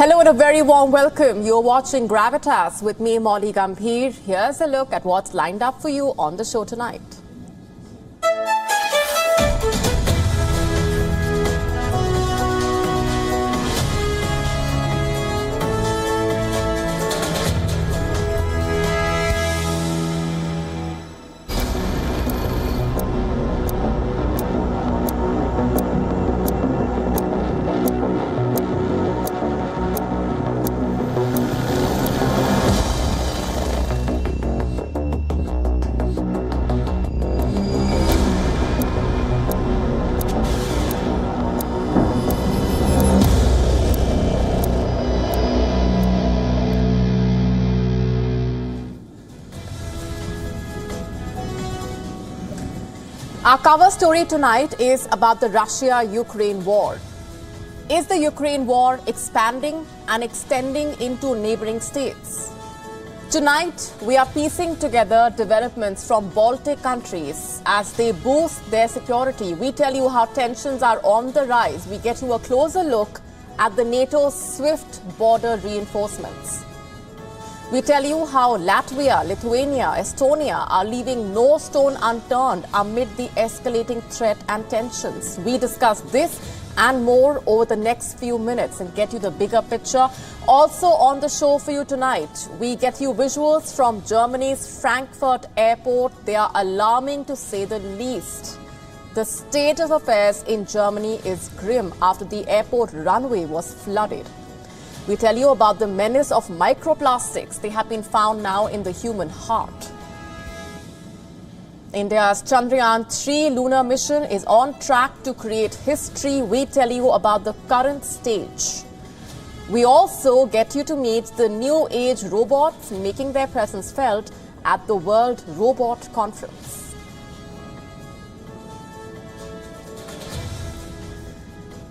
Hello and a very warm welcome. You're watching Gravitas with me, Molly Gambhir. Here's a look at what's lined up for you on the show tonight. Our cover story tonight is about the Russia-Ukraine war. Is the Ukraine war expanding and extending into neighboring states? Tonight, we are piecing together developments from Baltic countries as they boost their security. We tell you how tensions are on the rise. We get you a closer look at the NATO's swift border reinforcements. We tell you how Latvia, Lithuania, Estonia are leaving no stone unturned amid the escalating threat and tensions. We discuss this and more over the next few minutes and get you the bigger picture. Also on the show for you tonight, we get you visuals from Germany's Frankfurt airport. They are alarming to say the least. The state of affairs in Germany is grim after the airport runway was flooded. We tell you about the menace of microplastics. They have been found now in the human heart. India's Chandrayaan-3 lunar mission is on track to create history. We tell you about the current stage. We also get you to meet the new age robots making their presence felt at the World Robot Conference.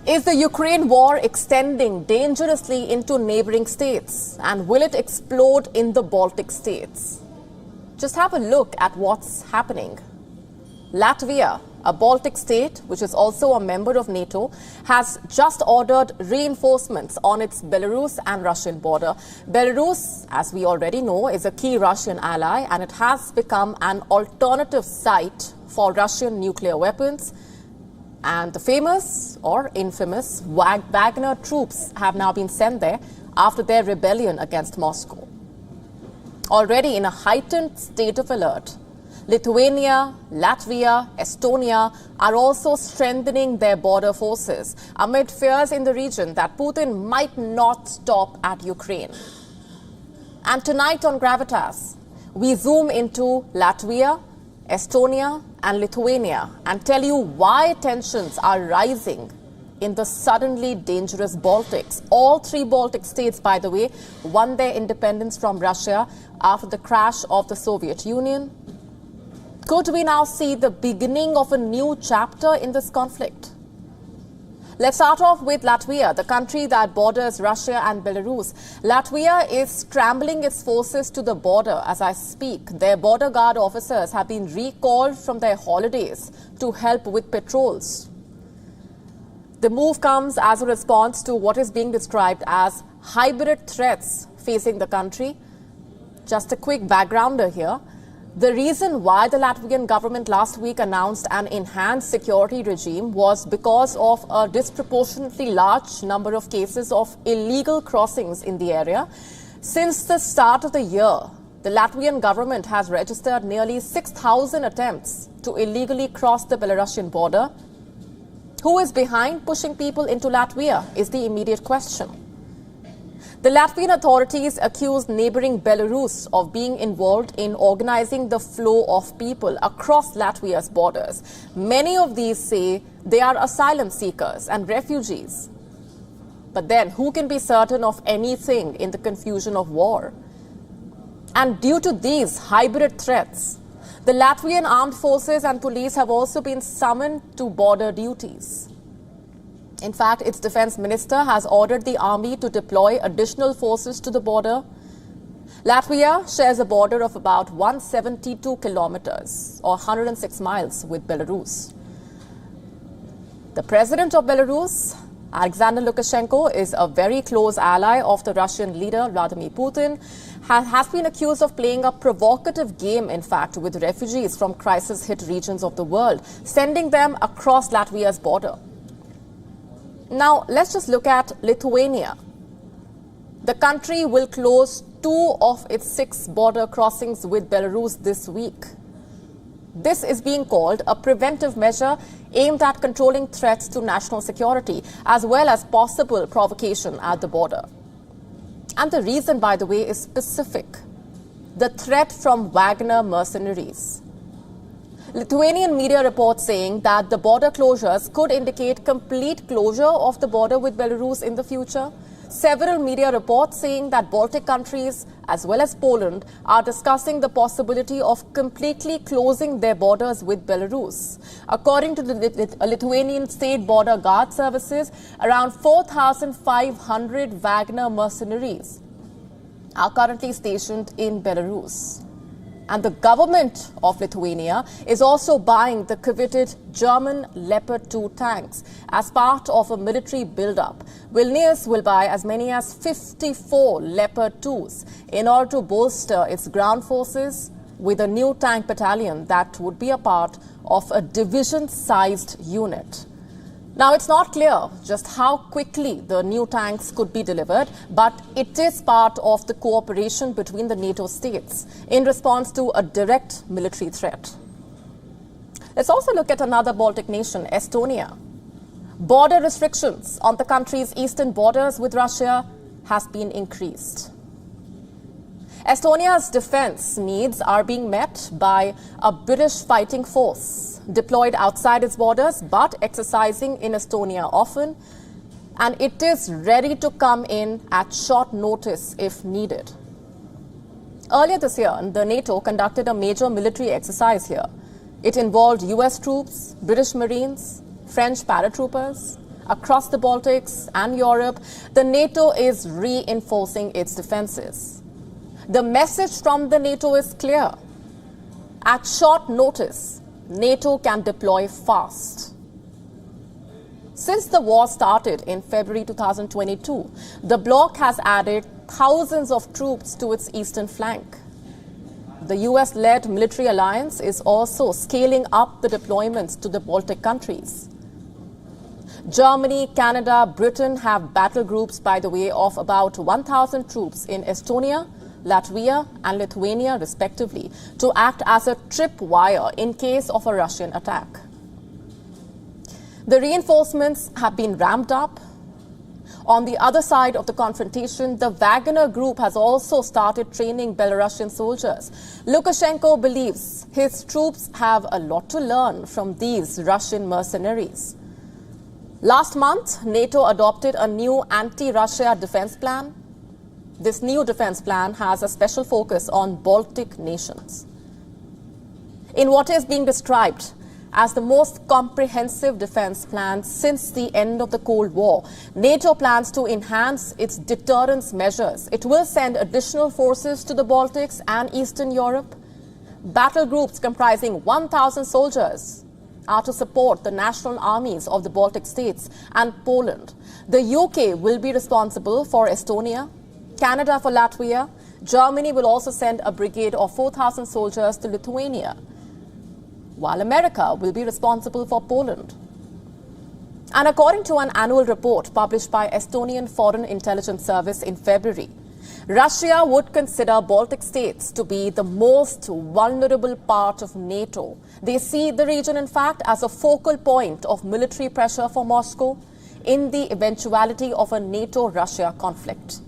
Is the Ukraine war extending dangerously into neighboring states? And will it explode in the Baltic states? Just have a look at what's happening. Latvia, a Baltic state, which is also a member of NATO, has just ordered reinforcements on its Belarus and Russian border. Belarus, as we already know, is a key Russian ally, and it has become an alternative site for Russian nuclear weapons. And the famous or infamous Wagner troops have now been sent there after their rebellion against Moscow. Already in a heightened state of alert, Lithuania, Latvia, Estonia are also strengthening their border forces amid fears in the region that Putin might not stop at Ukraine. And tonight on Gravitas, we zoom into Latvia, Estonia and Lithuania and tell you why tensions are rising in the suddenly dangerous Baltics. All three Baltic states, by the way, won their independence from Russia after the crash of the Soviet Union. Could we now see the beginning of a new chapter in this conflict? Let's start off with Latvia, the country that borders Russia and Belarus. Latvia is scrambling its forces to the border as I speak. Their border guard officers have been recalled from their holidays to help with patrols. The move comes as a response to what is being described as hybrid threats facing the country. Just a quick backgrounder here. The reason why the Latvian government last week announced an enhanced security regime was because of a disproportionately large number of cases of illegal crossings in the area. Since the start of the year, the Latvian government has registered nearly 6,000 attempts to illegally cross the Belarusian border. Who is behind pushing people into Latvia is the immediate question. The Latvian authorities accused neighboring Belarus of being involved in organizing the flow of people across Latvia's borders. Many of these say they are asylum seekers and refugees. But then, who can be certain of anything in the confusion of war? And due to these hybrid threats, the Latvian armed forces and police have also been summoned to border duties. In fact, its defense minister has ordered the army to deploy additional forces to the border. Latvia shares a border of about 172 kilometers or 106 miles with Belarus. The president of Belarus, Alexander Lukashenko is a very close ally of the Russian leader Vladimir Putin, has been accused of playing a provocative game, in fact, with refugees from crisis-hit regions of the world, sending them across Latvia's border. Now, let's just look at Lithuania. The country will close 2 of its 6 border crossings with Belarus this week. This is being called a preventive measure aimed at controlling threats to national security, as well as possible provocation at the border. And the reason, by the way, is specific: the threat from Wagner mercenaries. Lithuanian media reports saying that the border closures could indicate complete closure of the border with Belarus in the future. Several media reports saying that Baltic countries, as well as Poland, are discussing the possibility of completely closing their borders with Belarus. According to the Lithuanian State Border Guard Services, around 4,500 Wagner mercenaries are currently stationed in Belarus. And the government of Lithuania is also buying the coveted German Leopard 2 tanks as part of a military build-up. Vilnius will buy as many as 54 Leopard 2s in order to bolster its ground forces with a new tank battalion that would be a part of a division-sized unit. Now, it's not clear just how quickly the new tanks could be delivered, but it is part of the cooperation between the NATO states in response to a direct military threat. Let's also look at another Baltic nation, Estonia. Border restrictions on the country's eastern borders with Russia has been increased. Estonia's defense needs are being met by a British fighting force deployed outside its borders, but exercising in Estonia often, and it is ready to come in at short notice if needed. Earlier this year, the NATO conducted a major military exercise here. It involved US troops, British Marines, French paratroopers across the Baltics and Europe. The NATO is reinforcing its defenses. The message from the NATO is clear. At short notice, NATO can deploy fast. Since the war started in February 2022, the bloc has added thousands of troops to its eastern flank. The US-led military alliance is also scaling up the deployments to the Baltic countries. Germany, Canada, Britain have battle groups, by the way, of about 1,000 troops in Estonia, Latvia and Lithuania, respectively, to act as a tripwire in case of a Russian attack. The reinforcements have been ramped up. On the other side of the confrontation, the Wagner group has also started training Belarusian soldiers. Lukashenko believes his troops have a lot to learn from these Russian mercenaries. Last month, NATO adopted a new anti-Russia defense plan. This new defense plan has a special focus on Baltic nations. In what is being described as the most comprehensive defense plan since the end of the Cold War, NATO plans to enhance its deterrence measures. It will send additional forces to the Baltics and Eastern Europe. Battle groups comprising 1,000 soldiers are to support the national armies of the Baltic states and Poland. The UK will be responsible for Estonia, Canada for Latvia. Germany will also send a brigade of 4,000 soldiers to Lithuania, while America will be responsible for Poland. And according to an annual report published by Estonian Foreign Intelligence Service in February, Russia would consider Baltic states to be the most vulnerable part of NATO. They see the region, in fact, as a focal point of military pressure for Moscow in the eventuality of a NATO-Russia conflict.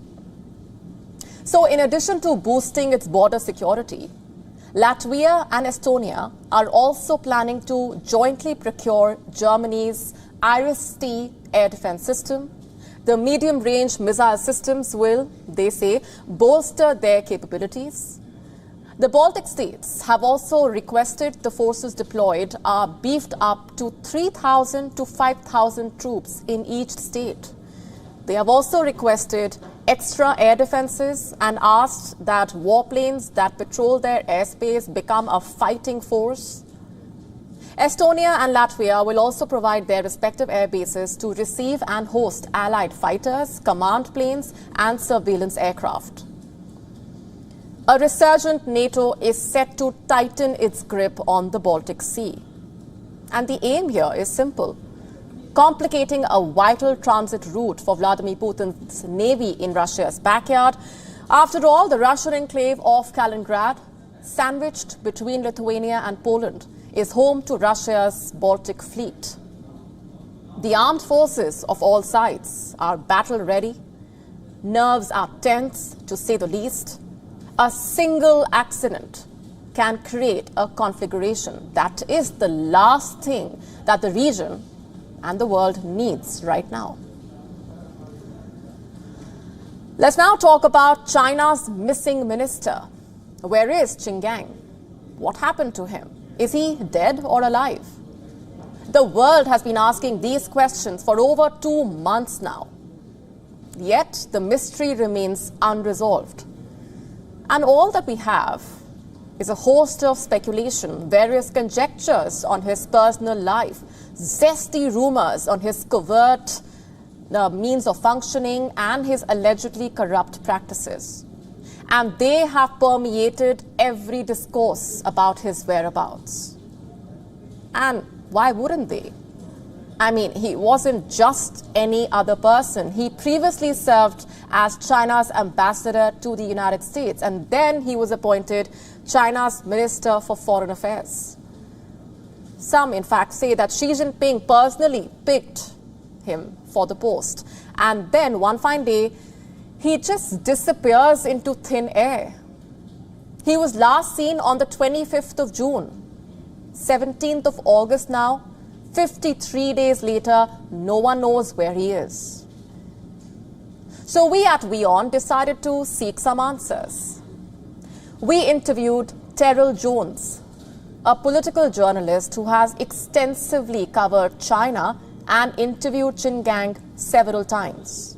So in addition to boosting its border security, Latvia and Estonia are also planning to jointly procure Germany's Iris-T air defense system. The medium-range missile systems will, they say, bolster their capabilities. The Baltic states have also requested the forces deployed are beefed up to 3,000 to 5,000 troops in each state. They have also requested extra air defenses and asked that warplanes that patrol their airspace become a fighting force. Estonia and Latvia will also provide their respective air bases to receive and host allied fighters, command planes and surveillance aircraft. A resurgent NATO is set to tighten its grip on the Baltic Sea. And the aim here is simple: complicating a vital transit route for Vladimir Putin's navy in Russia's backyard. After all, the Russian enclave of Kaliningrad, sandwiched between Lithuania and Poland, is home to Russia's Baltic fleet. The armed forces of all sides are battle-ready. Nerves are tense, to say the least. A single accident can create a conflagration that is the last thing that the region and the world needs right now. Let's now talk about China's missing minister. Where is Qin Gang? What happened to him? Is he dead or alive? The world has been asking these questions for over 2 months now. Yet the mystery remains unresolved. And all that we have is a host of speculation, various conjectures on his personal life, zesty rumors on his covert means of functioning and his allegedly corrupt practices. And they have permeated every discourse about his whereabouts. And why wouldn't they? I mean, he wasn't just any other person. He previously served as China's ambassador to the United States, and then he was appointed China's Minister for Foreign Affairs. Some, in fact, say that Xi Jinping personally picked him for the post. And then one fine day, he just disappears into thin air. He was last seen on the 25th of June. 17th of August now, 53 days later, no one knows where he is. So we at WION decided to seek some answers. We interviewed Terrell Jones, a political journalist who has extensively covered China and interviewed Qin Gang several times.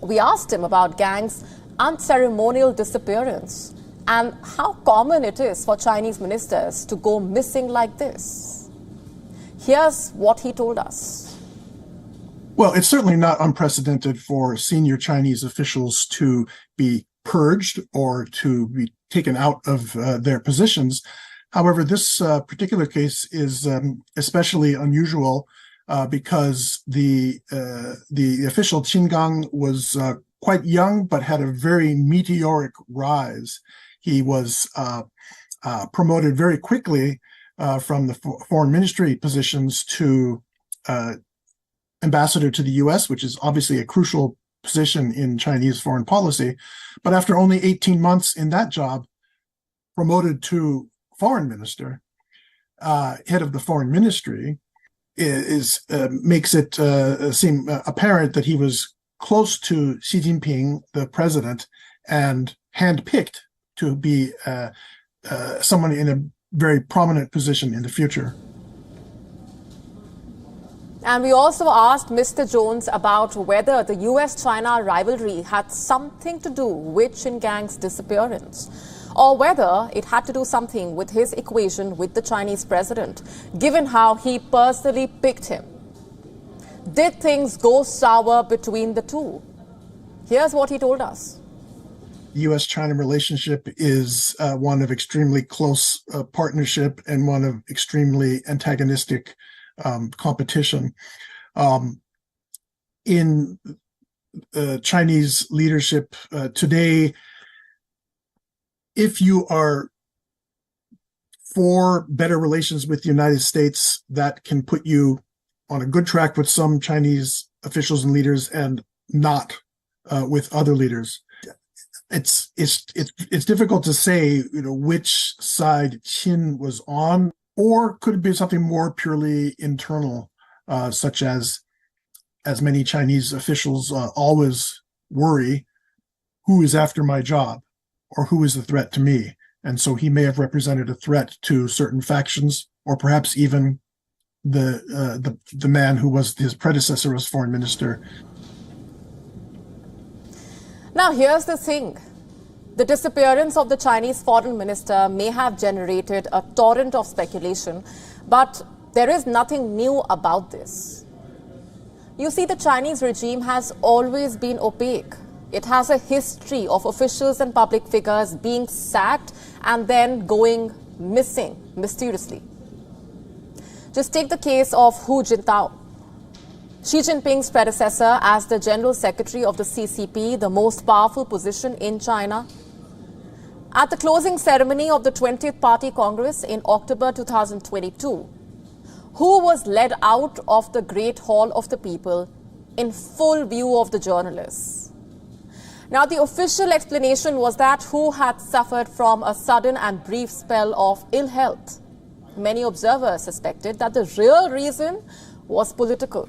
We asked him about Gang's unceremonial disappearance and how common it is for Chinese ministers to go missing like this. Here's what he told us. Well, it's certainly not unprecedented for senior Chinese officials to be purged or to be taken out of their positions. However, this particular case is especially unusual because the official Qin Gang was quite young, but had a very meteoric rise. He was promoted very quickly from the foreign ministry positions to ambassador to the U.S., which is obviously a crucial position in Chinese foreign policy. But after only 18 months in that job, promoted to foreign minister, head of the foreign ministry, makes it seem apparent that he was close to Xi Jinping, the president, and handpicked to be someone in a very prominent position in the future. And we also asked Mr. Jones about whether the US-China rivalry had something to do with Qin Gang's disappearance, or whether it had to do something with his equation with the Chinese president, given how he personally picked him. Did things go sour between the two? Here's what he told us. The U.S.-China relationship is one of extremely close partnership and one of extremely antagonistic competition. In Chinese leadership today, if you are for better relations with the United States, that can put you on a good track with some Chinese officials and leaders and not with other leaders. It's difficult to say, which side Qin was on, or could it be something more purely internal, such as many Chinese officials always worry, who is after my job, or who is a threat to me? And so he may have represented a threat to certain factions, or perhaps even the man who was his predecessor as foreign minister. Now, here's the thing. The disappearance of the Chinese foreign minister may have generated a torrent of speculation, But there is nothing new about this. You see, the Chinese regime has always been opaque. It has a history of officials and public figures being sacked and then going missing mysteriously. Just take the case of Hu Jintao, Xi Jinping's predecessor as the General Secretary of the CCP, the most powerful position in China. At the closing ceremony of the 20th Party Congress in October 2022, Hu was led out of the Great Hall of the People in full view of the journalists. Now, the official explanation was that Hu had suffered from a sudden and brief spell of ill health. Many observers suspected that the real reason was political.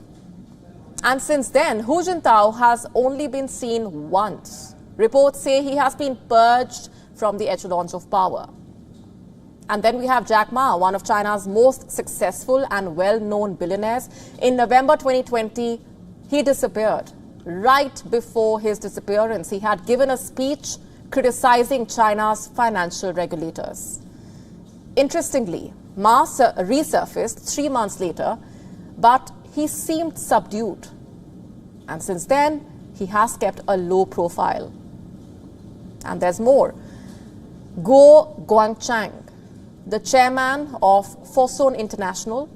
And since then, Hu Jintao has only been seen once. Reports say he has been purged from the echelons of power. And then we have Jack Ma, one of China's most successful and well-known billionaires. In November 2020, he disappeared. Right before his disappearance, he had given a speech criticizing China's financial regulators. Interestingly, Ma resurfaced 3 months later, but he seemed subdued. And since then, he has kept a low profile. And there's more. Guo Guangchang, the chairman of Fosun International,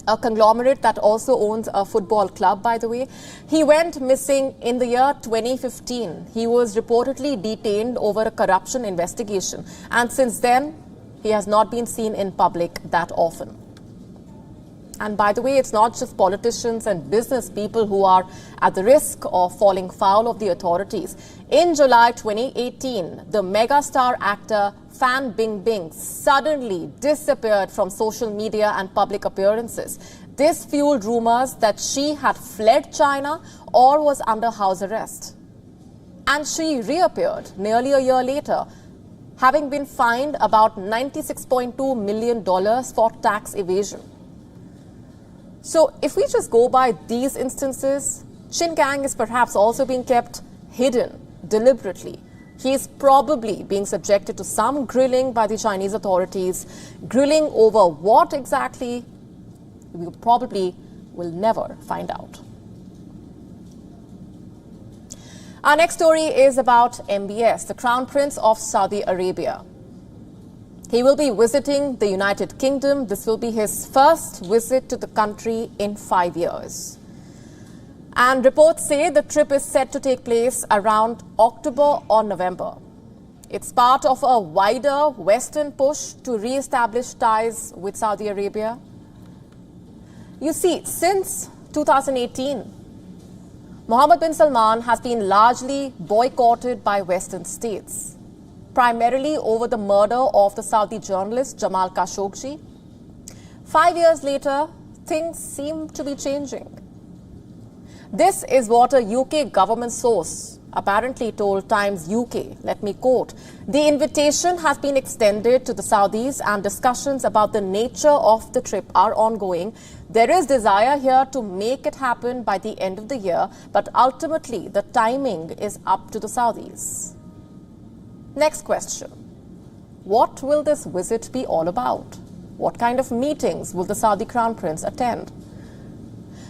a conglomerate that also owns a football club, by the way. He went missing in the year 2015. He was reportedly detained over a corruption investigation. And since then, he has not been seen in public that often. And by the way, it's not just politicians and business people who are at the risk of falling foul of the authorities. In July 2018, the megastar actor Fan Bingbing suddenly disappeared from social media and public appearances. This fueled rumors that she had fled China or was under house arrest. And she reappeared nearly a year later, having been fined about $96.2 million for tax evasion. So if we just go by these instances, Qin Gang is perhaps also being kept hidden deliberately. He is probably being subjected to some grilling by the Chinese authorities. Grilling over what exactly, we probably will never find out. Our next story is about MBS, the Crown Prince of Saudi Arabia. He will be visiting the United Kingdom. This will be his first visit to the country in 5 years. And reports say the trip is set to take place around October or November. It's part of a wider Western push to re-establish ties with Saudi Arabia. You see, since 2018, Mohammed bin Salman has been largely boycotted by Western states, primarily over the murder of the Saudi journalist Jamal Khashoggi. 5 years later, things seem to be changing. This is what a UK government source apparently told Times UK. Let me quote, "The invitation has been extended to the Saudis and discussions about the nature of the trip are ongoing. There is desire here to make it happen by the end of the year, but ultimately the timing is up to the Saudis." Next question. What will this visit be all about? What kind of meetings will the Saudi Crown Prince attend?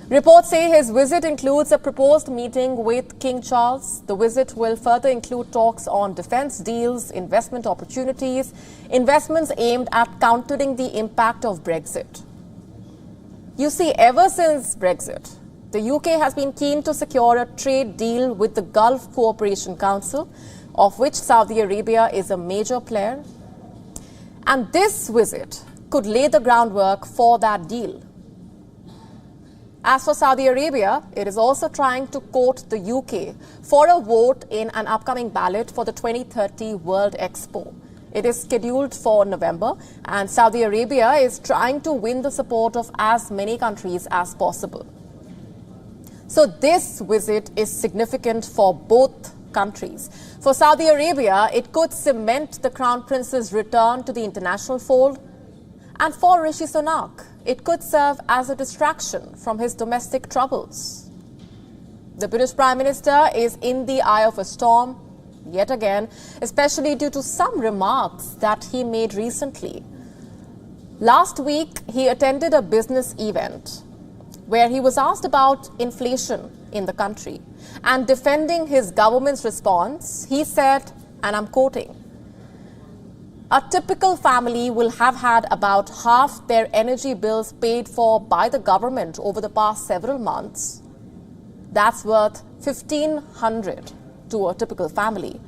Reports say his visit includes a proposed meeting with King Charles. The visit will further include talks on defense deals, investment opportunities, investments aimed at countering the impact of Brexit. You see, ever since Brexit, the UK has been keen to secure a trade deal with the Gulf Cooperation Council, of which Saudi Arabia is a major player. And this visit could lay the groundwork for that deal. As for Saudi Arabia, it is also trying to court the UK for a vote in an upcoming ballot for the 2030 World Expo. It is scheduled for November, and Saudi Arabia is trying to win the support of as many countries as possible. So this visit is significant for both countries. For Saudi Arabia, it could cement the Crown Prince's return to the international fold. And for Rishi Sunak, it could serve as a distraction from his domestic troubles. The British Prime Minister is in the eye of a storm, yet again, especially due to some remarks that he made recently. Last week, he attended a business event where he was asked about inflation in the country. And defending his government's response, he said, and I'm quoting, "A typical family will have had about half their energy bills paid for by the government over the past several months. That's worth $1,500 to a typical family."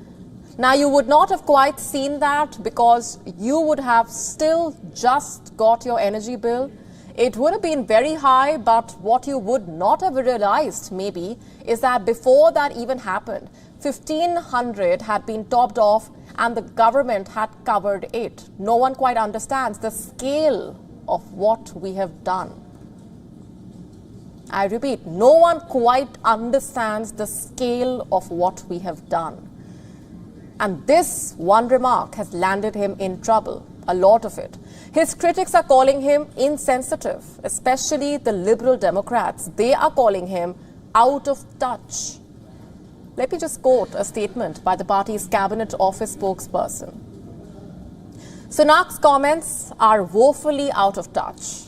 Now, you would not have quite seen that because you would have still just got your energy bill. It would have been very high, but what you would not have realized maybe is that before that even happened, $1,500 had been topped off and the government had covered it. No one quite understands the scale of what we have done. I repeat, no one quite understands the scale of what we have done. And this one remark has landed him in trouble, a lot of it. His critics are calling him insensitive, especially the Liberal Democrats. They are calling him out of touch. Let me just quote a statement by the party's Cabinet Office spokesperson. "Sunak's comments are woefully out of touch.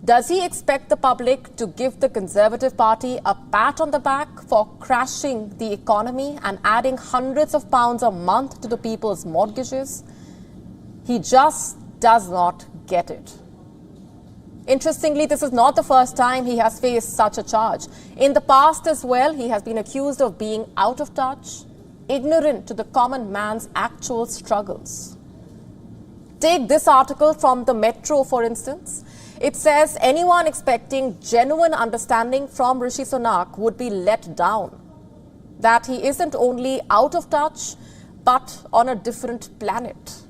Does he expect the public to give the Conservative Party a pat on the back for crashing the economy and adding hundreds of pounds a month to the people's mortgages? He just does not get it." Interestingly, this is not the first time he has faced such a charge. In the past as well, he has been accused of being out of touch, ignorant to the common man's actual struggles. Take this article from the Metro, for instance. It says anyone expecting genuine understanding from Rishi Sunak would be let down. That he isn't only out of touch, but on a different planet.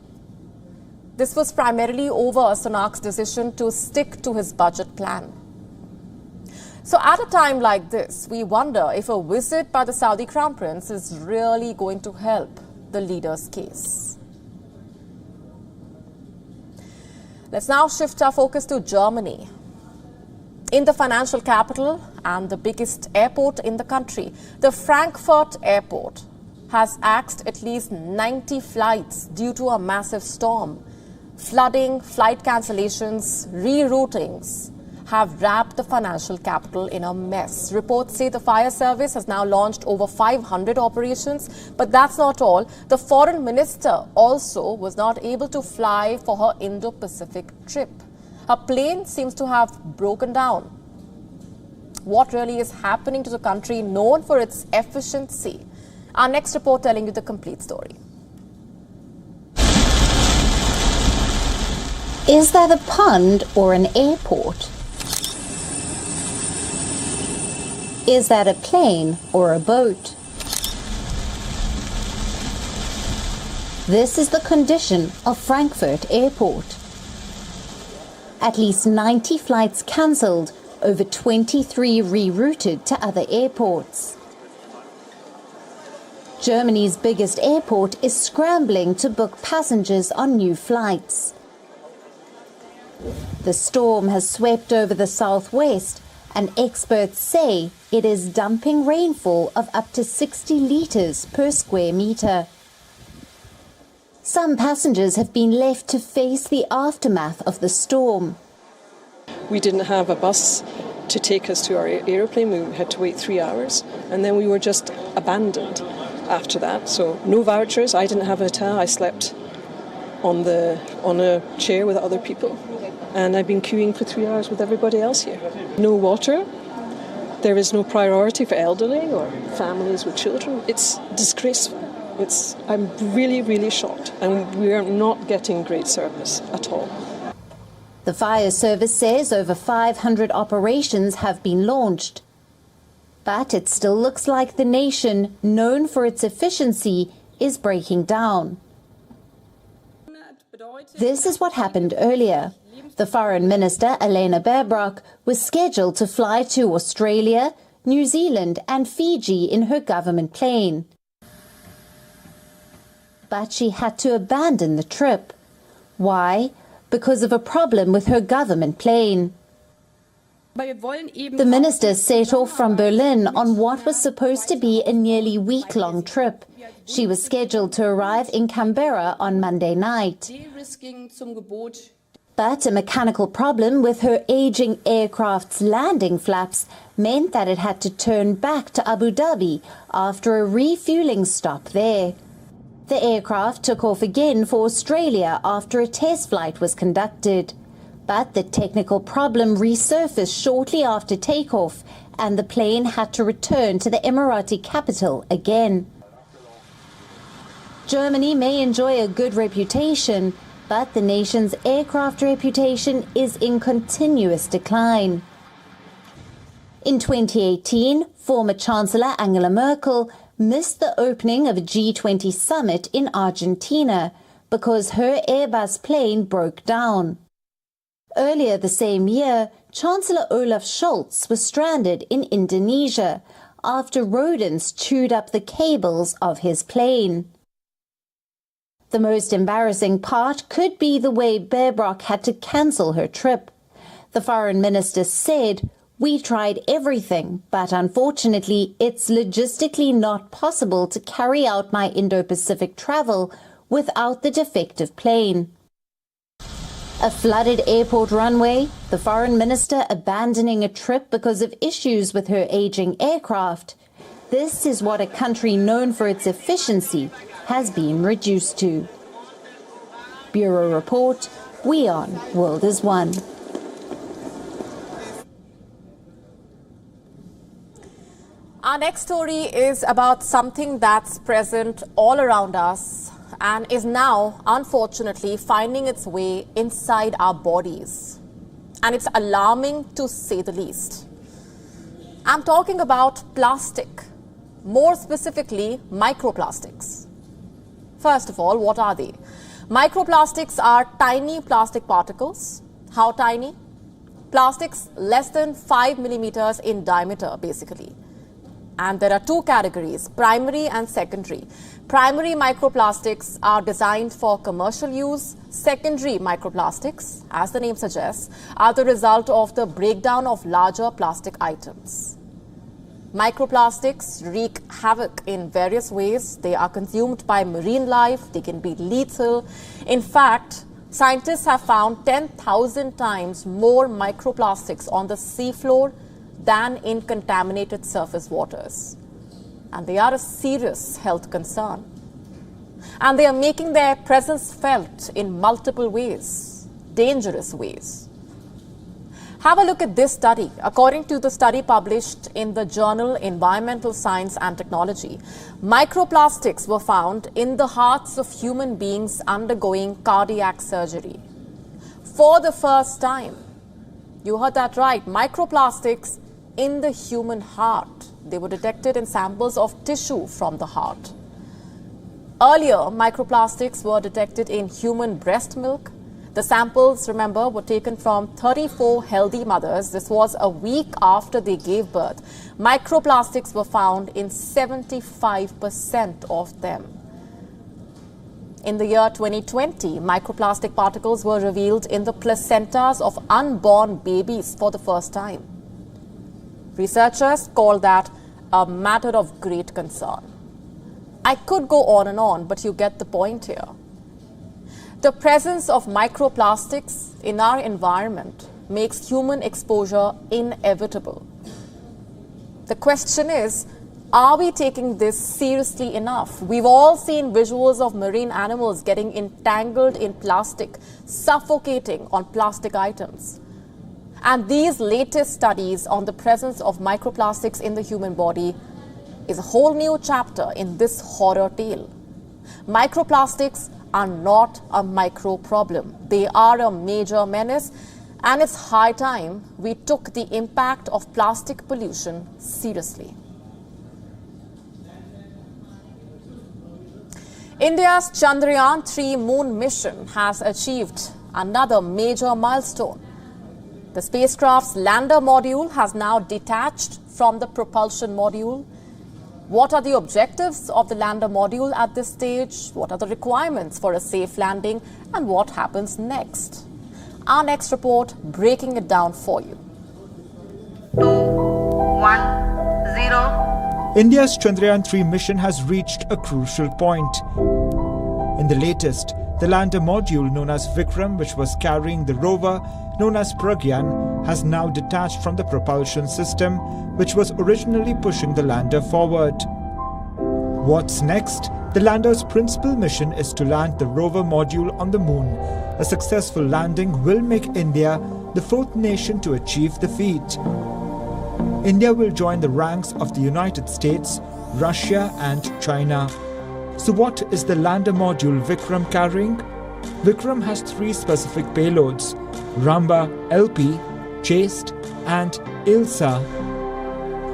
This was primarily over Sunak's decision to stick to his budget plan. So at a time like this, we wonder if a visit by the Saudi Crown Prince is really going to help the leader's case. Let's now shift our focus to Germany. In the financial capital and the biggest airport in the country, the Frankfurt airport has axed at least 90 flights due to a massive storm. Flooding, flight cancellations, reroutings have wrapped the financial capital in a mess. Reports say the fire service has now launched over 500 operations, but that's not all. The foreign minister also was not able to fly for her Indo-Pacific trip. Her plane seems to have broken down. What really is happening to the country known for its efficiency? Our next report telling you the complete story. Is that a pond or an airport? Is that a plane or a boat? This is the condition of Frankfurt Airport. At least 90 flights cancelled, over 23 rerouted to other airports. Germany's biggest airport is scrambling to book passengers on new flights. The storm has swept over the southwest, and experts say it is dumping rainfall of up to 60 litres per square metre. Some passengers have been left to face the aftermath of the storm. We didn't have a bus to take us to our aeroplane. We had to wait 3 hours, and then we were just abandoned after that. So no vouchers. I didn't have a hotel. I slept on a chair with other people. And I've been queuing for 3 hours with everybody else here. No water. There is no priority for elderly or families with children. It's disgraceful. I'm really, really shocked. And we are not getting great service at all. The fire service says over 500 operations have been launched. But it still looks like the nation, known for its efficiency, is breaking down. This is what happened earlier. The Foreign Minister, Elena Baerbock, was scheduled to fly to Australia, New Zealand and Fiji in her government plane. But she had to abandon the trip. Why? Because of a problem with her government plane. The minister set off from Berlin on what was supposed to be a nearly week-long trip. She was scheduled to arrive in Canberra on Monday night. But a mechanical problem with her aging aircraft's landing flaps meant that it had to turn back to Abu Dhabi after a refueling stop there. The aircraft took off again for Australia after a test flight was conducted. But the technical problem resurfaced shortly after takeoff, and the plane had to return to the Emirati capital again. Germany may enjoy a good reputation, but the nation's aircraft reputation is in continuous decline. In 2018, former Chancellor Angela Merkel missed the opening of a G20 summit in Argentina because her Airbus plane broke down. Earlier the same year, Chancellor Olaf Scholz was stranded in Indonesia after rodents chewed up the cables of his plane. The most embarrassing part could be the way Baerbock had to cancel her trip. The foreign minister said, "We tried everything, but unfortunately it's logistically not possible to carry out my Indo-Pacific travel without the defective plane." A flooded airport runway, the foreign minister abandoning a trip because of issues with her aging aircraft. This is what a country known for its efficiency has been reduced to. Bureau Report, WION World is One. Our next story is about something that's present all around us and is now, unfortunately, finding its way inside our bodies. And it's alarming to say the least. I'm talking about plastic, more specifically microplastics. First of all, what are they? Microplastics are tiny plastic particles. How tiny? Plastics less than 5 millimeters in diameter, basically. And there are two categories, primary and secondary. Primary microplastics are designed for commercial use. Secondary microplastics, as the name suggests, are the result of the breakdown of larger plastic items. Microplastics wreak havoc in various ways. They are consumed by marine life. They can be lethal. In fact, scientists have found 10,000 times more microplastics on the seafloor than in contaminated surface waters. And they are a serious health concern. And they are making their presence felt in multiple ways, dangerous ways. Have a look at this study. According to the study published in the journal Environmental Science and Technology, microplastics were found in the hearts of human beings undergoing cardiac surgery. For the first time, you heard that right, microplastics in the human heart. They were detected in samples of tissue from the heart. Earlier, microplastics were detected in human breast milk. The samples, remember, were taken from 34 healthy mothers. This was a week after they gave birth. Microplastics were found in 75% of them. In the year 2020, microplastic particles were revealed in the placentas of unborn babies for the first time. Researchers call that a matter of great concern. I could go on and on, but you get the point here. The presence of microplastics in our environment makes human exposure inevitable. The question is, are we taking this seriously enough? We've all seen visuals of marine animals getting entangled in plastic, suffocating on plastic items. And these latest studies on the presence of microplastics in the human body is a whole new chapter in this horror tale. Microplastics are not a micro problem. They are a major menace, and it's high time we took the impact of plastic pollution seriously. India's Chandrayaan-3 moon mission has achieved another major milestone. The spacecraft's lander module has now detached from the propulsion module. What are the objectives of the lander module at this stage? What are the requirements for a safe landing? And what happens next? Our next report breaking it down for you. 2, 1, 0. India's Chandrayaan-3 mission has reached a crucial point. In And the latest, the lander module known as Vikram, which was carrying the rover known as Pragyan, has now detached from the propulsion system, which was originally pushing the lander forward. What's next? The lander's principal mission is to land the rover module on the moon. A successful landing will make India the fourth nation to achieve the feat. India will join the ranks of the United States, Russia and China. So what is the lander module Vikram carrying? Vikram has three specific payloads: Ramba LP, Chaste and ILSA.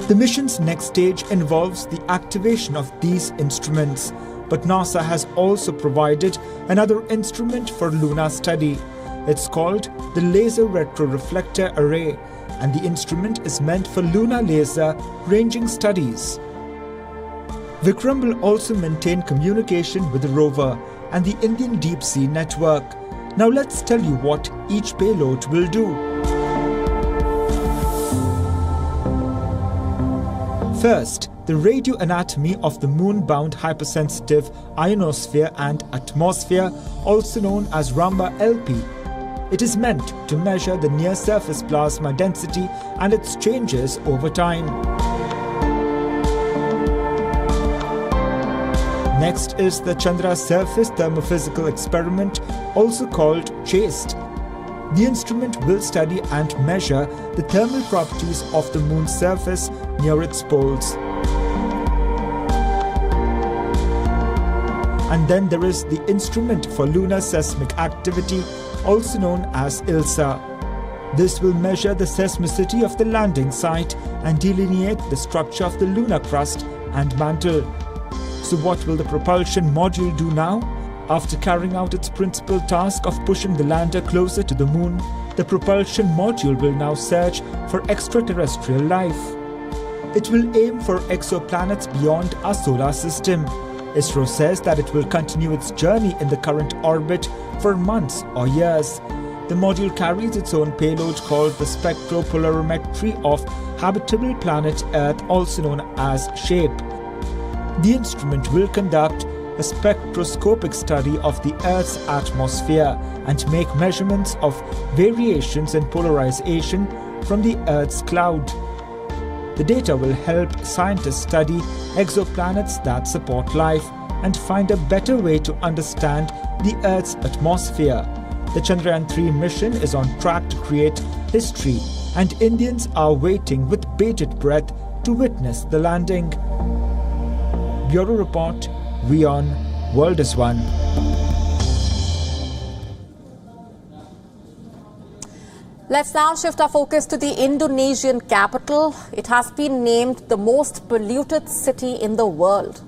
The mission's next stage involves the activation of these instruments, but NASA has also provided another instrument for lunar study. It's called the Laser Retroreflector Array, and the instrument is meant for lunar laser ranging studies. Vikram will also maintain communication with the rover and the Indian Deep Sea Network. Now let's tell you what each payload will do. First, the radio anatomy of the moon-bound hypersensitive ionosphere and atmosphere, also known as Ramba LP. It is meant to measure the near-surface plasma density and its changes over time. Next is the Chandra Surface Thermophysical Experiment, also called Chaste. The instrument will study and measure the thermal properties of the moon's surface near its poles. And then there is the Instrument for Lunar Seismic Activity, also known as ILSA. This will measure the seismicity of the landing site and delineate the structure of the lunar crust and mantle. So what will the propulsion module do now? After carrying out its principal task of pushing the lander closer to the moon, the propulsion module will now search for extraterrestrial life. It will aim for exoplanets beyond our solar system. ISRO says that it will continue its journey in the current orbit for months or years. The module carries its own payload called the Spectropolarimetry of Habitable Planet Earth, also known as SHAPE. The instrument will conduct a spectroscopic study of the Earth's atmosphere and make measurements of variations in polarization from the Earth's cloud. The data will help scientists study exoplanets that support life and find a better way to understand the Earth's atmosphere. The Chandrayaan-3 mission is on track to create history, and Indians are waiting with bated breath to witness the landing. Bureau Report, WION, World is One. Let's now shift our focus to the Indonesian capital. It has been named the most polluted city in the world.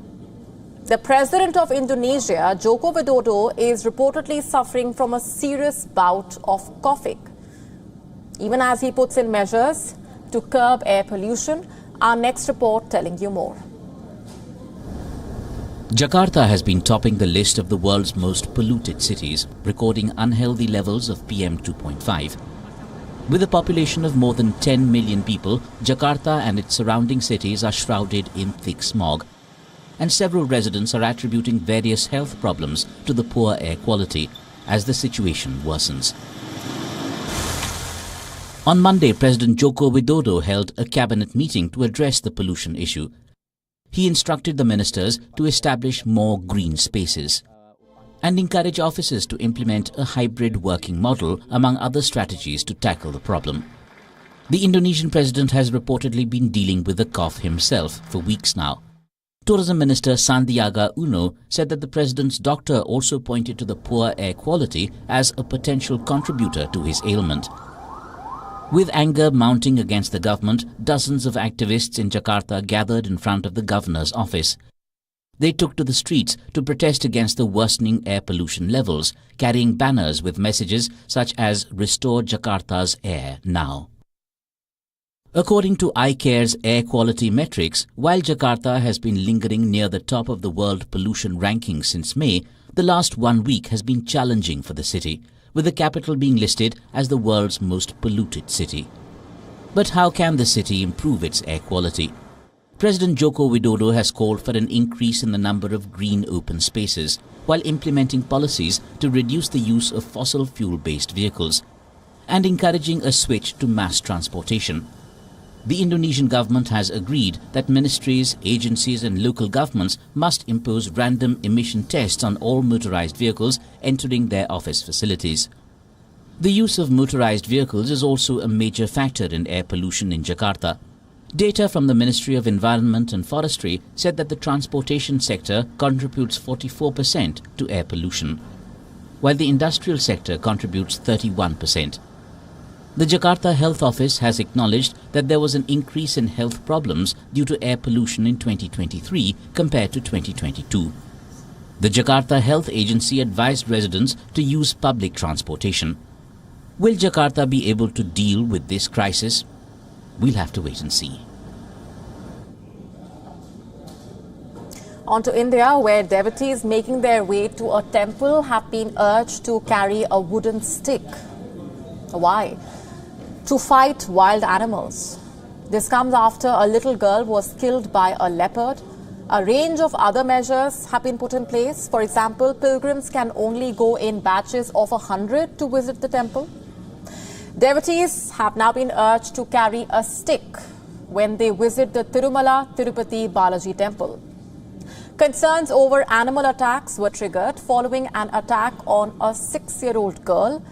The president of Indonesia, Joko Widodo, is reportedly suffering from a serious bout of coughing. Even as he puts in measures to curb air pollution, our next report telling you more. Jakarta has been topping the list of the world's most polluted cities, recording unhealthy levels of PM 2.5. With a population of more than 10 million people, Jakarta and its surrounding cities are shrouded in thick smog, and several residents are attributing various health problems to the poor air quality as the situation worsens. On Monday, President Joko Widodo held a cabinet meeting to address the pollution issue. He instructed the ministers to establish more green spaces and encourage offices to implement a hybrid working model, among other strategies to tackle the problem. The Indonesian president has reportedly been dealing with the cough himself for weeks now. Tourism Minister Sandiaga Uno said that the president's doctor also pointed to the poor air quality as a potential contributor to his ailment. With anger mounting against the government, dozens of activists in Jakarta gathered in front of the governor's office. They took to the streets to protest against the worsening air pollution levels, carrying banners with messages such as "Restore Jakarta's air now." According to iCare's air quality metrics, while Jakarta has been lingering near the top of the world pollution rankings since May, the last 1 week has been challenging for the city, with the capital being listed as the world's most polluted city. But how can the city improve its air quality? President Joko Widodo has called for an increase in the number of green open spaces while implementing policies to reduce the use of fossil fuel-based vehicles and encouraging a switch to mass transportation. The Indonesian government has agreed that ministries, agencies and local governments must impose random emission tests on all motorized vehicles entering their office facilities. The use of motorized vehicles is also a major factor in air pollution in Jakarta. Data from the Ministry of Environment and Forestry said that the transportation sector contributes 44% to air pollution, while the industrial sector contributes 31%. The Jakarta Health Office has acknowledged that there was an increase in health problems due to air pollution in 2023 compared to 2022. The Jakarta Health Agency advised residents to use public transportation. Will Jakarta be able to deal with this crisis? We'll have to wait and see. On to India, where devotees making their way to a temple have been urged to carry a wooden stick. Why? To fight wild animals. This comes after a little girl was killed by a leopard. A range of other measures have been put in place. For example, pilgrims can only go in batches of 100 to visit the temple. Devotees have now been urged to carry a stick when they visit the Tirumala Tirupati Balaji temple. Concerns over animal attacks were triggered following an attack on a 6-year-old girl.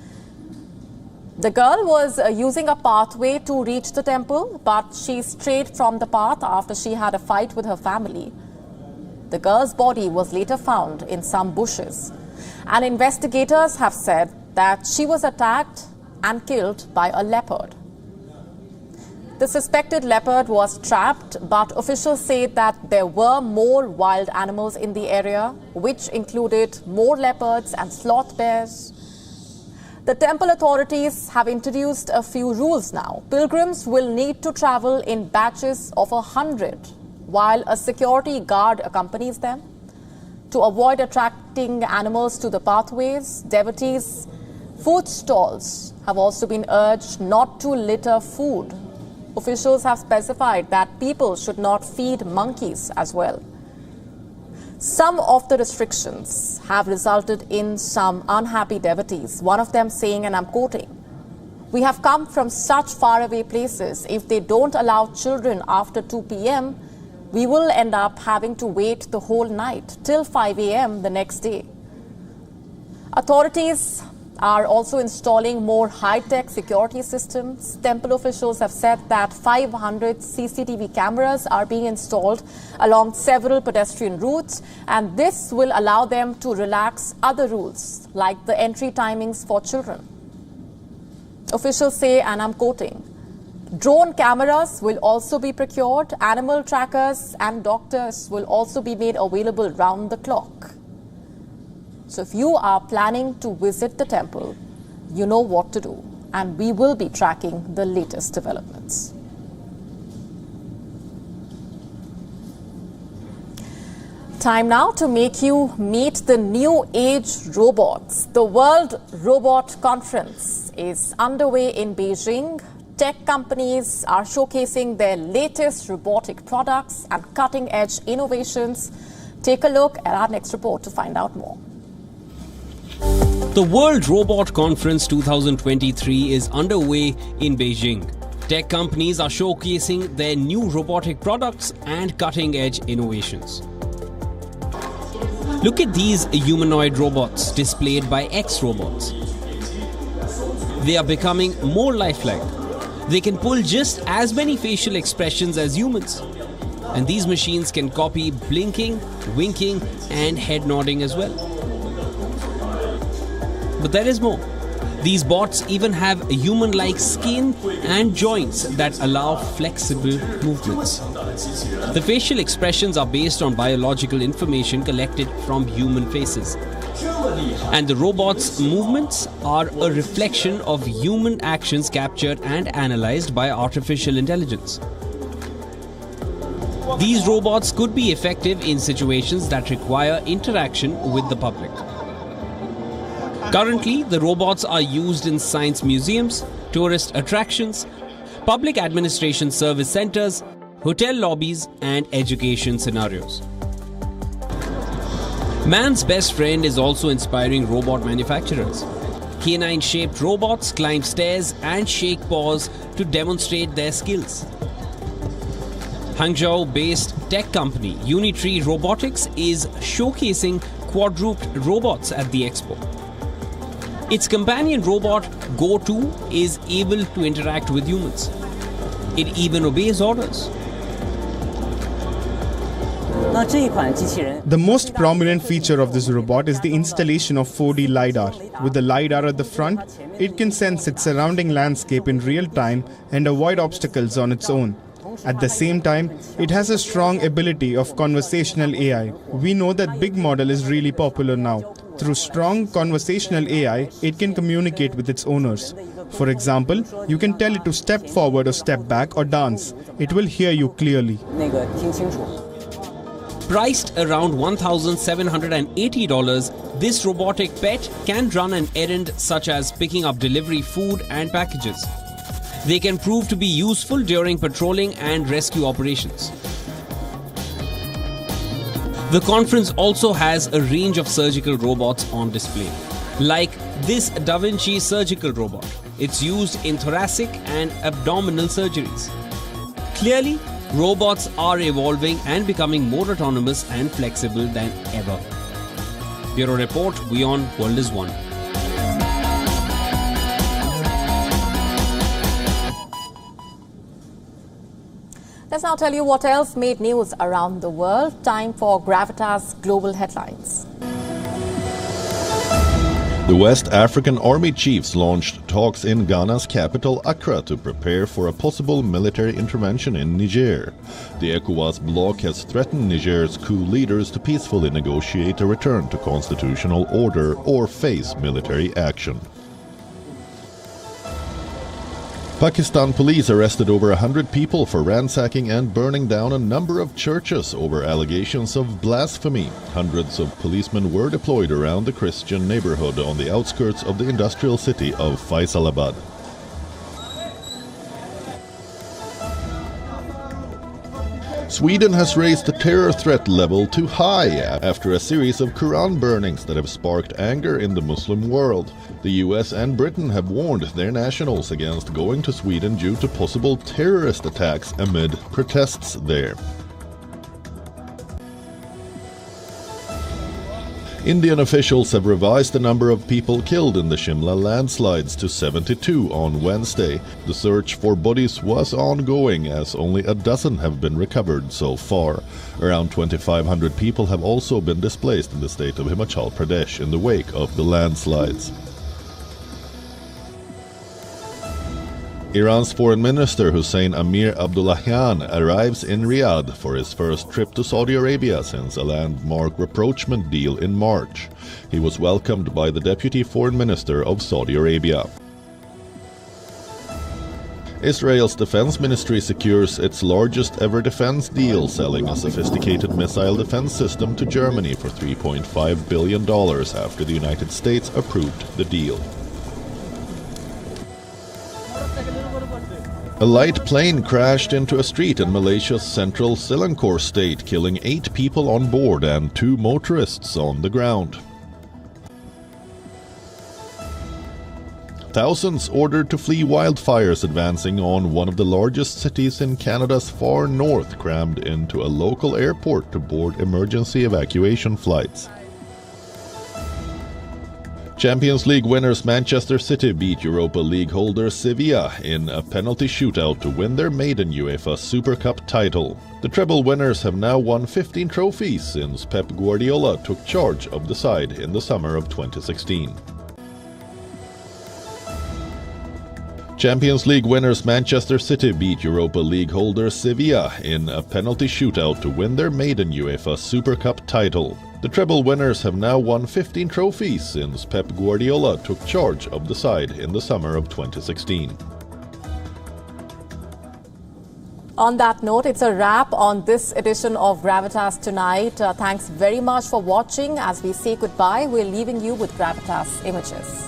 The girl was using a pathway to reach the temple, but she strayed from the path after she had a fight with her family. The girl's body was later found in some bushes, and investigators have said that she was attacked and killed by a leopard. The suspected leopard was trapped, but officials say that there were more wild animals in the area, which included more leopards and sloth bears. The temple authorities have introduced a few rules now. Pilgrims will need to travel in batches of 100, while a security guard accompanies them. To avoid attracting animals to the pathways, devotees' food stalls have also been urged not to litter food. Officials have specified that people should not feed monkeys as well. Some of the restrictions have resulted in some unhappy devotees, one of them saying, and I'm quoting, "We have come from such faraway places. If they don't allow children after 2 p.m., we will end up having to wait the whole night till 5 a.m. the next day." Authorities are also installing more high-tech security systems. Temple officials have said that 500 CCTV cameras are being installed along several pedestrian routes, and this will allow them to relax other rules, like the entry timings for children. Officials say, and I'm quoting, "Drone cameras will also be procured. Animal trackers and doctors will also be made available round the clock." So if you are planning to visit the temple, you know what to do, and we will be tracking the latest developments. Time now to make you meet the new age robots. The World Robot Conference is underway in Beijing. Tech companies are showcasing their latest robotic products and cutting-edge innovations. Take a look at our next report to find out more. The World Robot Conference 2023 is underway in Beijing. Tech companies are showcasing their new robotic products and cutting-edge innovations. Look at these humanoid robots displayed by X-robots. They are becoming more lifelike. They can pull just as many facial expressions as humans. And these machines can copy blinking, winking, and head nodding as well. But there is more. These bots even have a human-like skin and joints that allow flexible movements. The facial expressions are based on biological information collected from human faces. And the robot's movements are a reflection of human actions captured and analyzed by artificial intelligence. These robots could be effective in situations that require interaction with the public. Currently, the robots are used in science museums, tourist attractions, public administration service centers, hotel lobbies, and education scenarios. Man's best friend is also inspiring robot manufacturers. Canine-shaped robots climb stairs and shake paws to demonstrate their skills. Hangzhou-based tech company Unitree Robotics is showcasing quadruped robots at the expo. Its companion robot, Go2, is able to interact with humans. It even obeys orders. The most prominent feature of this robot is the installation of 4D LiDAR. With the LiDAR at the front, it can sense its surrounding landscape in real time and avoid obstacles on its own. At the same time, it has a strong ability of conversational AI. We know that big model is really popular now. Through strong conversational AI, it can communicate with its owners. For example, you can tell it to step forward or step back or dance. It will hear you clearly. Priced around $1,780, this robotic pet can run an errand such as picking up delivery food and packages. They can prove to be useful during patrolling and rescue operations. The conference also has a range of surgical robots on display, like this Da Vinci surgical robot. It's used in thoracic and abdominal surgeries. Clearly, robots are evolving and becoming more autonomous and flexible than ever. Bureau Report, WION World is One. Let's now tell you what else made news around the world. Time for Gravitas Global Headlines. The West African army chiefs launched talks in Ghana's capital, Accra, to prepare for a possible military intervention in Niger. The ECOWAS bloc has threatened Niger's coup leaders to peacefully negotiate a return to constitutional order or face military action. Pakistan police arrested over 100 people for ransacking and burning down a number of churches over allegations of blasphemy. Hundreds of policemen were deployed around the Christian neighborhood on the outskirts of the industrial city of Faisalabad. Sweden has raised the terror threat level to high after a series of Quran burnings that have sparked anger in the Muslim world. The US and Britain have warned their nationals against going to Sweden due to possible terrorist attacks amid protests there. Indian officials have revised the number of people killed in the Shimla landslides to 72 on Wednesday. The search for bodies was ongoing as only a dozen have been recovered so far. Around 2,500 people have also been displaced in the state of Himachal Pradesh in the wake of the landslides. Iran's Foreign Minister Hussein Amir Abdullahian arrives in Riyadh for his first trip to Saudi Arabia since a landmark rapprochement deal in March. He was welcomed by the Deputy Foreign Minister of Saudi Arabia. Israel's defense ministry secures its largest ever defense deal, selling a sophisticated missile defense system to Germany for $3.5 billion after the United States approved the deal. A light plane crashed into a street in Malaysia's central Selangor state, killing 8 people on board and 2 motorists on the ground. Thousands ordered to flee wildfires advancing on one of the largest cities in Canada's far north crammed into a local airport to board emergency evacuation flights. Champions League winners Manchester City beat Europa League holder Sevilla in a penalty shootout to win their maiden UEFA Super Cup title. The treble winners have now won 15 trophies since Pep Guardiola took charge of the side in the summer of 2016. Champions League winners Manchester City beat Europa League holder Sevilla in a penalty shootout to win their maiden UEFA Super Cup title. The treble winners have now won 15 trophies since Pep Guardiola took charge of the side in the summer of 2016. On that note, it's a wrap on this edition of Gravitas Tonight. Thanks very much for watching. As we say goodbye, we're leaving you with Gravitas images.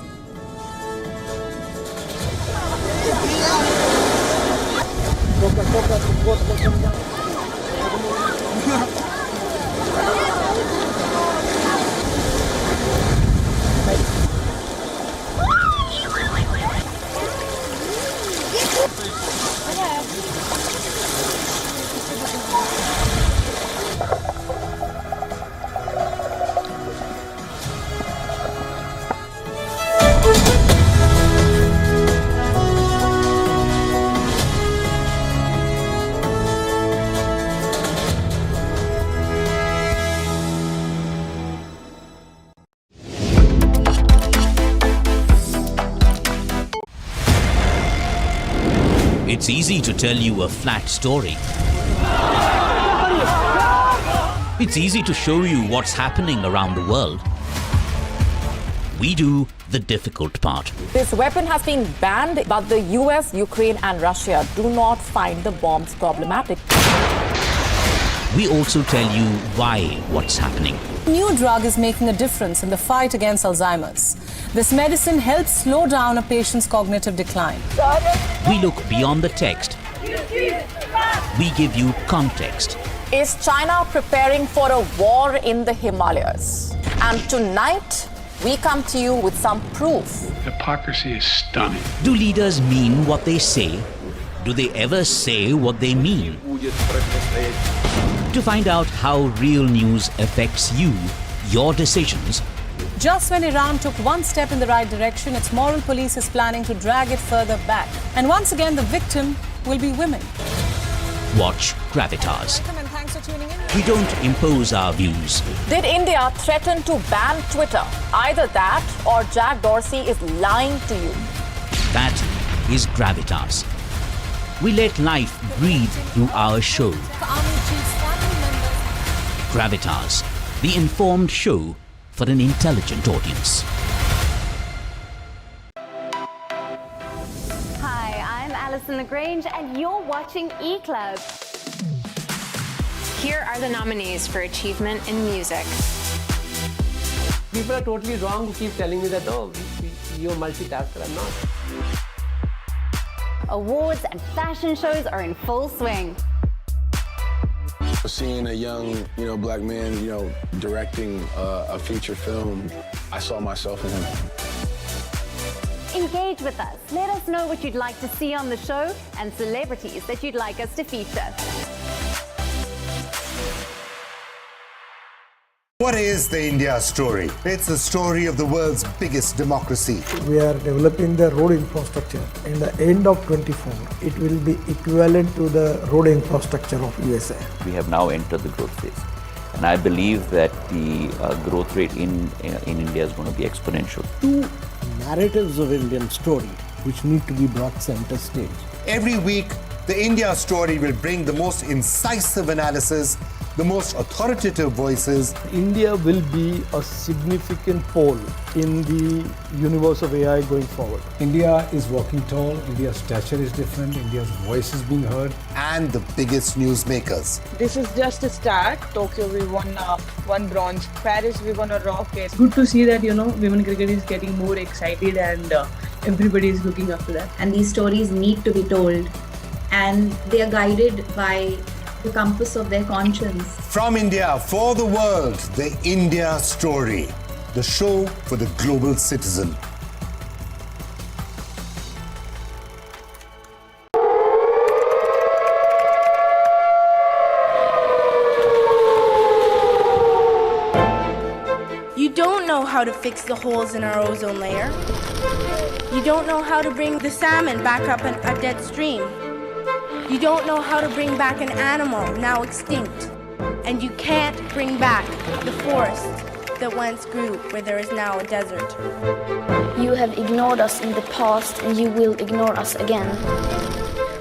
It's easy to tell you a flat story. It's easy to show you what's happening around the world. We do the difficult part. This weapon has been banned, but the US, Ukraine and Russia do not find the bombs problematic. We also tell you why what's happening. New drug is making a difference in the fight against Alzheimer's. This medicine helps slow down a patient's cognitive decline. We look beyond the text. We give you context. Is China preparing for a war in the Himalayas? And tonight, we come to you with some proof. Hypocrisy is stunning. Do leaders mean what they say? Do they ever say what they mean? To find out how real news affects you, your decisions. Just when Iran took one step in the right direction, its moral police is planning to drag it further back. And once again, the victim will be women. Watch Gravitas. Welcome and thanks for tuning in. We don't impose our views. Did India threaten to ban Twitter? Either that or Jack Dorsey is lying to you. That is Gravitas. We let life breathe through our show. Gravitas, the informed show for an intelligent audience. Hi, I'm Alison LaGrange and you're watching E-Club. Here are the nominees for Achievement in Music. People are totally wrong who keep telling me that, oh, you're a multitasker. I'm not. Awards and fashion shows are in full swing. Seeing a young, black man, directing a feature film, I saw myself in him. Engage with us. Let us know what you'd like to see on the show and celebrities that you'd like us to feature. What is the India story? It's the story of the world's biggest democracy. We are developing the road infrastructure. In the end of 24, it will be equivalent to the road infrastructure of USA. We have now entered the growth phase. And I believe that the growth rate in India is going to be exponential. Two narratives of Indian story which need to be brought center stage. Every week, the India story will bring the most incisive analysis, the most authoritative voices. India will be a significant pole in the universe of AI going forward. India is walking tall, India's stature is different, India's voice is being heard. And the biggest newsmakers. This is just a start. Tokyo, we won one bronze. Paris, we won a rocket. It's good to see that, women cricket is getting more excited and everybody is looking up to that. And these stories need to be told. And they are guided by the compass of their conscience. From India for the world, the India Story, the show for the global citizen. You don't know how to fix the holes in our ozone layer. You don't know how to bring the salmon back up a dead stream. You don't know how to bring back an animal now extinct. And you can't bring back the forest that once grew where there is now a desert. You have ignored us in the past and you will ignore us again.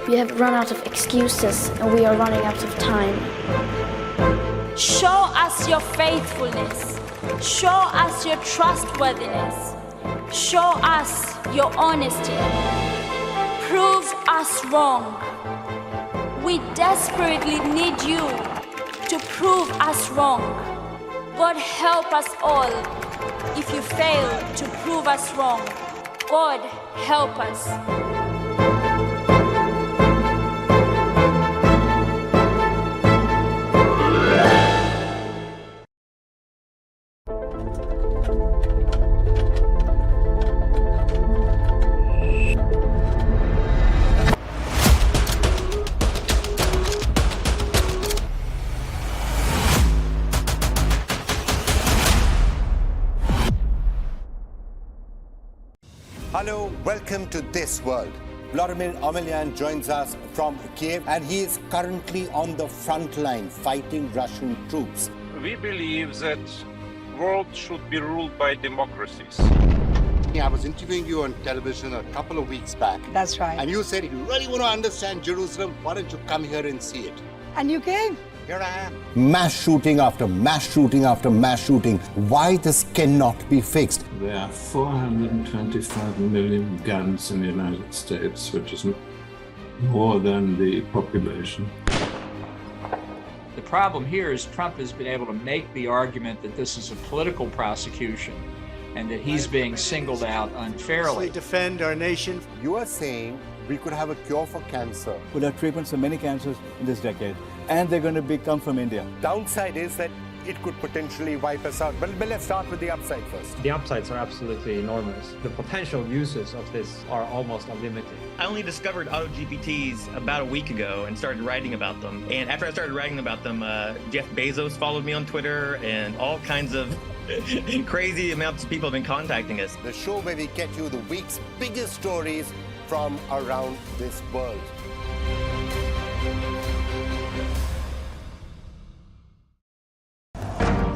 We have run out of excuses and we are running out of time. Show us your faithfulness. Show us your trustworthiness. Show us your honesty. Prove us wrong. We desperately need you to prove us wrong. God help us all if you fail to prove us wrong. God help us. Hello, welcome to This World. Vladimir Amelyan joins us from Kiev, and he is currently on the front line fighting Russian troops. We believe that the world should be ruled by democracies. I was interviewing you on television a couple of weeks back. That's right. And you said, if you really want to understand Jerusalem, why don't you come here and see it? And you came. Here I am. Mass shooting after mass shooting after mass shooting. Why this cannot be fixed? There are 425 million guns in the United States, which is more than the population. The problem here is Trump has been able to make the argument that this is a political prosecution and that he's being singled out unfairly. Defend our nation. You are saying we could have a cure for cancer. We'll have treatments for many cancers in this decade, and they're going to come from India. Downside is that it could potentially wipe us out. But let's start with the upside first. The upsides are absolutely enormous. The potential uses of this are almost unlimited. I only discovered AutoGPTs about a week ago and started writing about them. And after I started writing about them, Jeff Bezos followed me on Twitter, and all kinds of crazy amounts of people have been contacting us. The show where we get you the week's biggest stories from around this world.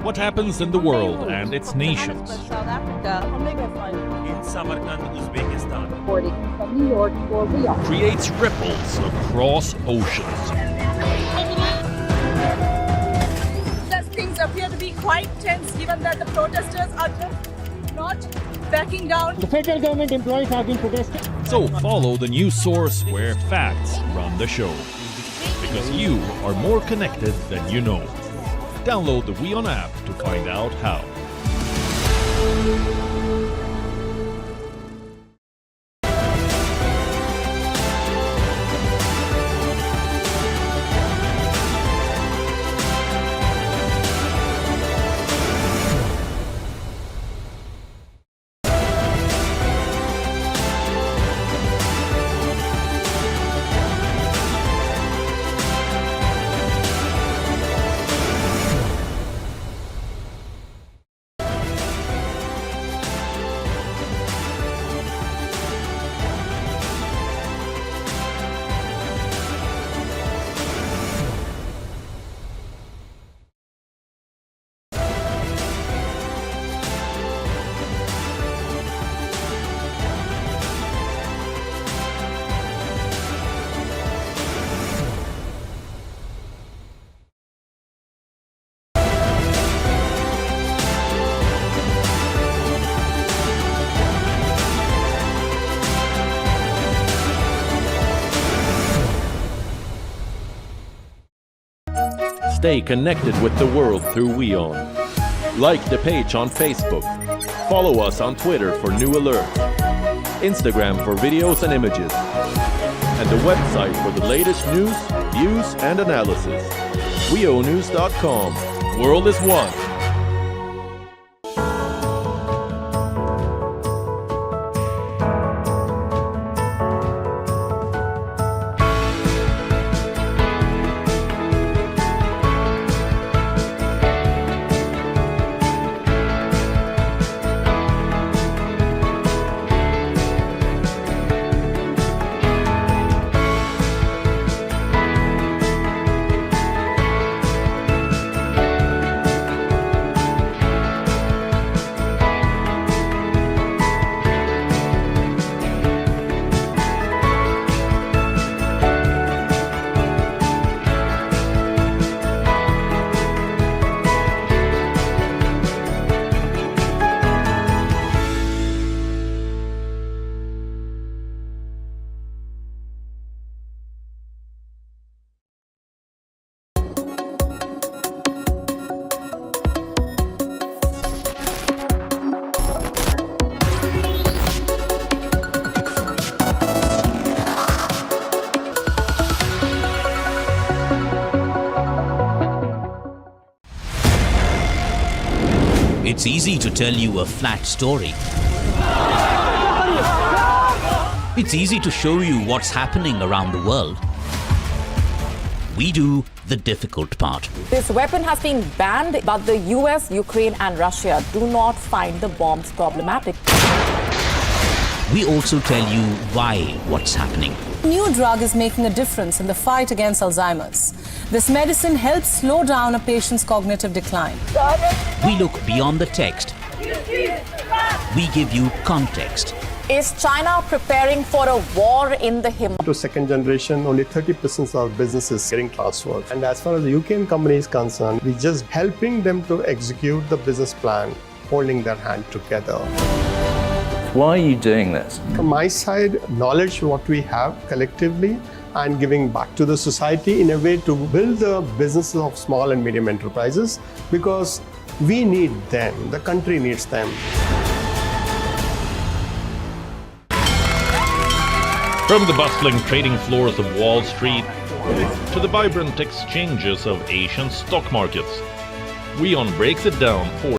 What happens in the world and its nations? South Africa, in Samarkand, Uzbekistan, from New York for Riyadh. Creates ripples across oceans. As things appear to be quite tense, given that the protesters are just not backing down. The federal government employees have been protesting. So follow the news source where facts run the show. Because you are more connected than you know. Download the WION app to find out how. Stay connected with the world through WION. Like the page on Facebook. Follow us on Twitter for new alerts. Instagram for videos and images. And the website for the latest news, views, and analysis. WIONews.com. World is one. It's easy to tell you a flat story. It's easy to show you what's happening around the world. We do the difficult part. This weapon has been banned, but the US, Ukraine and Russia do not find the bombs problematic. We also tell you why what's happening. New drug is making a difference in the fight against Alzheimer's. This medicine helps slow down a patient's cognitive decline. We look beyond the text. We give you context. Is China preparing for a war in the Himalayas? To second generation, only 30% of business is getting transferred. And as far as the UK company is concerned, we're just helping them to execute the business plan, holding their hand together. Why are you doing this? From my side, knowledge what we have collectively and giving back to the society in a way to build the businesses of small and medium enterprises, because we need them, the country needs them. From the bustling trading floors of Wall Street to the vibrant exchanges of Asian stock markets, WION breaks it down for